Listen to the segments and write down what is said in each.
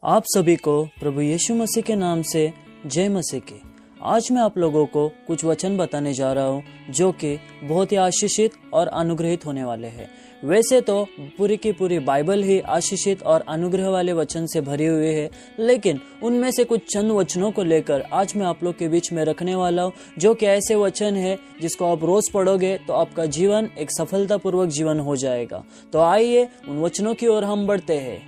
आप सभी को प्रभु यीशु मसीह के नाम से जय मसीह की। आज मैं आप लोगों को कुछ वचन बताने जा रहा हूँ जो कि बहुत ही आशीषित और अनुग्रहित होने वाले हैं। वैसे तो पूरी की पूरी बाइबल ही आशीषित और अनुग्रह वाले वचन से भरी हुई है, लेकिन उनमें से कुछ चंद वचनों को लेकर आज मैं आप लोग के बीच में रखने वाला हूँ, जो कि ऐसे वचन है जिसको आप रोज पढ़ोगे तो आपका जीवन एक सफलतापूर्वक जीवन हो जाएगा। तो आइए उन वचनों की ओर हम बढ़ते हैं।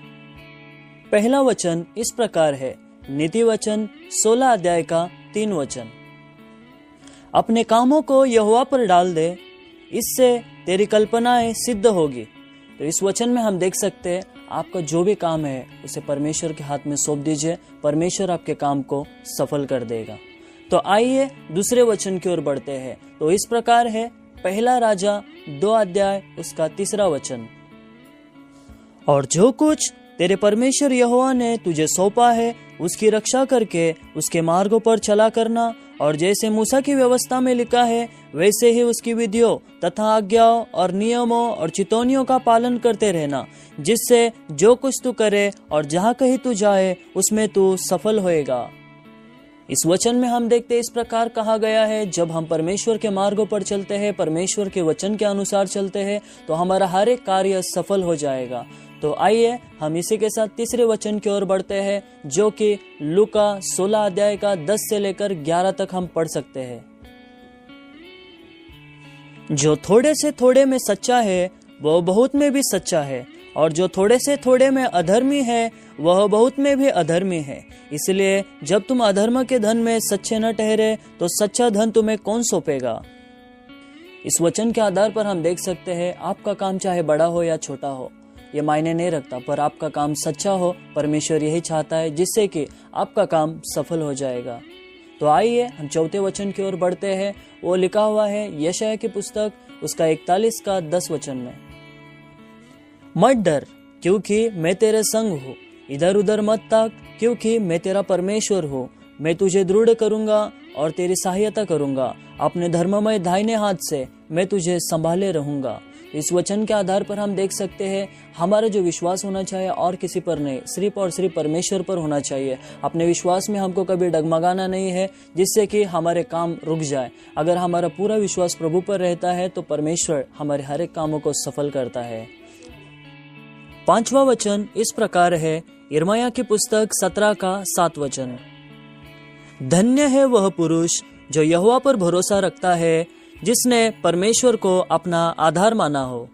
पहला वचन इस प्रकार है, नीति वचन 16 अध्याय का 3 वचन। अपने कामों को यहोवा पर डाल दे, इससे तेरी कल्पनाएं सिद्ध होगी। तो इस वचन में हम देख सकते हैं आपका जो भी काम है उसे परमेश्वर के हाथ में सौंप दीजिए, परमेश्वर आपके काम को सफल कर देगा। तो आइए दूसरे वचन की ओर बढ़ते हैं। तो इस प्रकार है, पहला राजा 2 अध्याय उसका 3 वचन। और जो कुछ तेरे परमेश्वर यहोवा ने तुझे सौंपा है उसकी रक्षा करके उसके मार्गों पर चला करना, और जैसे मूसा की व्यवस्था में लिखा है वैसे ही उसकी विधियों तथा आज्ञाओं और नियमों और चितौनियों का पालन करते रहना, जिससे जो कुछ तू करे और जहाँ कहीं तू जाए उसमें तू सफल होएगा। इस वचन में हम देखते इस प्रकार कहा गया है, जब हम परमेश्वर के मार्गों पर चलते हैं, परमेश्वर के वचन के अनुसार चलते हैं, तो हमारा हर एक कार्य सफल हो जाएगा। तो आइए हम इसी के साथ तीसरे वचन की ओर बढ़ते हैं, जो कि लूका 16 अध्याय का 10 से लेकर 11 तक हम पढ़ सकते हैं। जो थोड़े से थोड़े में सच्चा है वह बहुत में भी सच्चा है, और जो थोड़े से थोड़े में अधर्मी है वह बहुत में भी अधर्मी है। इसलिए जब तुम अधर्म के धन में सच्चे न ठहरे तो सच्चा धन तुम्हें कौन सौंपेगा। इस वचन के आधार पर हम देख सकते हैं आपका काम चाहे बड़ा हो या छोटा हो, ये मायने नहीं रखता, पर आपका काम सच्चा हो, परमेश्वर यही चाहता है, जिससे कि आपका काम सफल हो जाएगा। तो आइए हम चौथे वचन की ओर बढ़ते हैं। वो लिखा हुआ है यशायाह की पुस्तक उसका 41 का 10 वचन में, मत डर क्योंकि मैं तेरे संग हूँ, इधर उधर मत ताक क्योंकि मैं तेरा परमेश्वर हूँ। मैं तुझे दृढ़ करूंगा और तेरी सहायता करूंगा, अपने धर्ममय दाहिने हाथ से मैं तुझे संभाले रहूंगा। इस वचन के आधार पर हम देख सकते हैं हमारा जो विश्वास होना चाहिए और किसी पर नहीं, सिर्फ और सिर्फ परमेश्वर पर होना चाहिए। अपने विश्वास में हमको कभी डगमगाना नहीं है, जिससे कि हमारे काम रुक जाए। अगर हमारा पूरा विश्वास प्रभु पर रहता है तो परमेश्वर हमारे हर एक कामों को सफल करता है। 5वां वचन इस प्रकार है, यिर्मयाह की पुस्तक 17 का 7 वचन। धन्य है वह पुरुष जो यहोवा पर भरोसा रखता है, जिसने परमेश्वर को अपना आधार माना हो।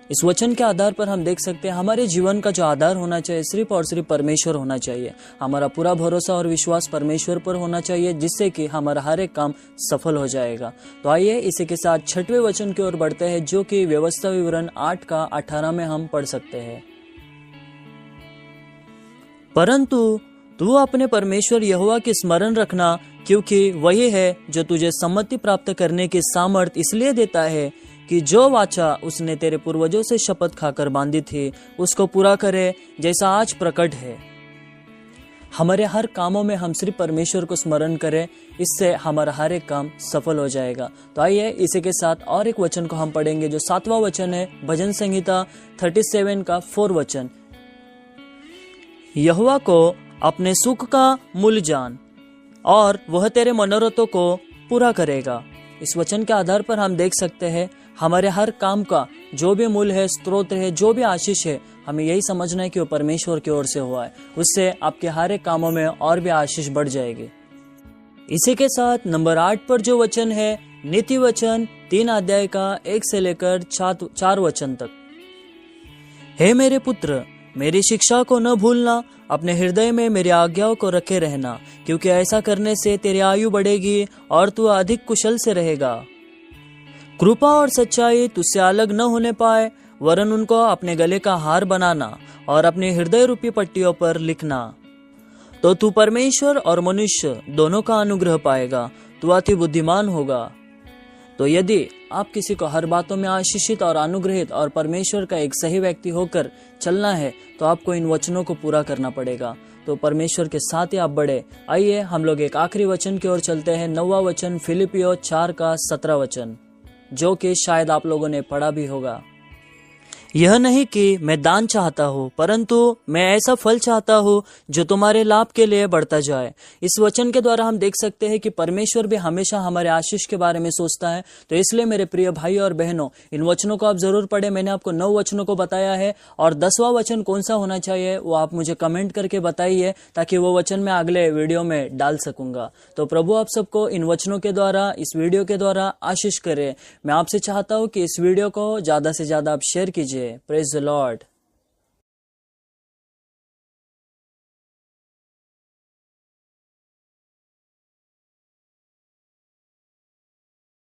इस वचन के आधार पर हम देख सकते हैं हमारे जीवन का जो आधार होना चाहिए सिर्फ और सिर्फ परमेश्वर होना चाहिए। हमारा पूरा भरोसा और विश्वास परमेश्वर पर होना चाहिए, जिससे कि हमारा हर एक काम सफल हो जाएगा। तो आइए इसी के साथ 6वें वचन की ओर बढ़ते हैं, जो कि व्यवस्था विवरण 8 का 18 में हम पढ़ सकते हैं। परंतु तू अपने परमेश्वर यहोवा की स्मरण रखना, क्योंकि वही है जो तुझे सम्मति प्राप्त करने की सामर्थ इसलिए देता है कि जो वाचा उसने तेरे पूर्वजों से शपथ खाकर बांधी थी उसको पूरा करे, जैसा आज प्रकट है। हमारे हर कामों में हम सिर्फ परमेश्वर को स्मरण करें, इससे हमारा हर एक काम सफल हो जाएगा। तो आइए इसी के साथ और एक वचन को हम पढ़ेंगे, जो 7वां वचन है, भजन संहिता 37 का 4 वचन। यहोवा को अपने सुख का मूल जान, और वह तेरे मनोरथों को पूरा करेगा। इस वचन के आधार पर हम देख सकते हैं हमारे हर काम का जो भी मूल है, स्रोत है, जो भी आशीष है, हमें यही समझना है कि वो परमेश्वर की ओर से हुआ है। उससे आपके हर एक कामों में और भी आशीष बढ़ जाएगी। इसी के साथ नंबर 8 पर जो वचन है, नीति वचन 3 अध्याय का 1 से लेकर 4 वचन तक। हे मेरे पुत्र, मेरी शिक्षा को न भूलना, अपने हृदय में मेरी आज्ञाओं को रखे रहना, क्योंकि ऐसा करने से तेरी आयु बढ़ेगी और तू अधिक कुशल से रहेगा। कृपा और सच्चाई तुझसे अलग न होने पाए, वरन उनको अपने गले का हार बनाना और अपने हृदय रूपी पट्टियों पर लिखना। तो तू परमेश्वर और मनुष्य दोनों का अनुग्रह पाएगा, तू अति बुद्धिमान होगा। तो यदि आप किसी को हर बातों में आशीषित और अनुग्रहित और परमेश्वर का एक सही व्यक्ति होकर चलना है, तो आपको इन वचनों को पूरा करना पड़ेगा। तो परमेश्वर के साथ ही आप बढ़े। आइए हम लोग एक आखिरी वचन की ओर चलते हैं, 9वां वचन फिलिपियों 4 का 17 वचन, जो कि शायद आप लोगों ने पढ़ा भी होगा। यह नहीं कि मैं दान चाहता हूँ, परंतु मैं ऐसा फल चाहता हूँ जो तुम्हारे लाभ के लिए बढ़ता जाए। इस वचन के द्वारा हम देख सकते हैं कि परमेश्वर भी हमेशा हमारे आशीष के बारे में सोचता है। तो इसलिए मेरे प्रिय भाई और बहनों, इन वचनों को आप जरूर पढ़ें। मैंने आपको 9 वचनों को बताया है, और 10वां वचन कौन सा होना चाहिए वो आप मुझे कमेंट करके बताइए, ताकि वो वचन मैं अगले वीडियो में डाल सकूंगा। तो प्रभु आप सबको इन वचनों के द्वारा, इस वीडियो के द्वारा आशीष करे। मैं आपसे चाहता हूँ कि इस वीडियो को ज्यादा से ज्यादा आप शेयर कीजिए। Praise the Lord.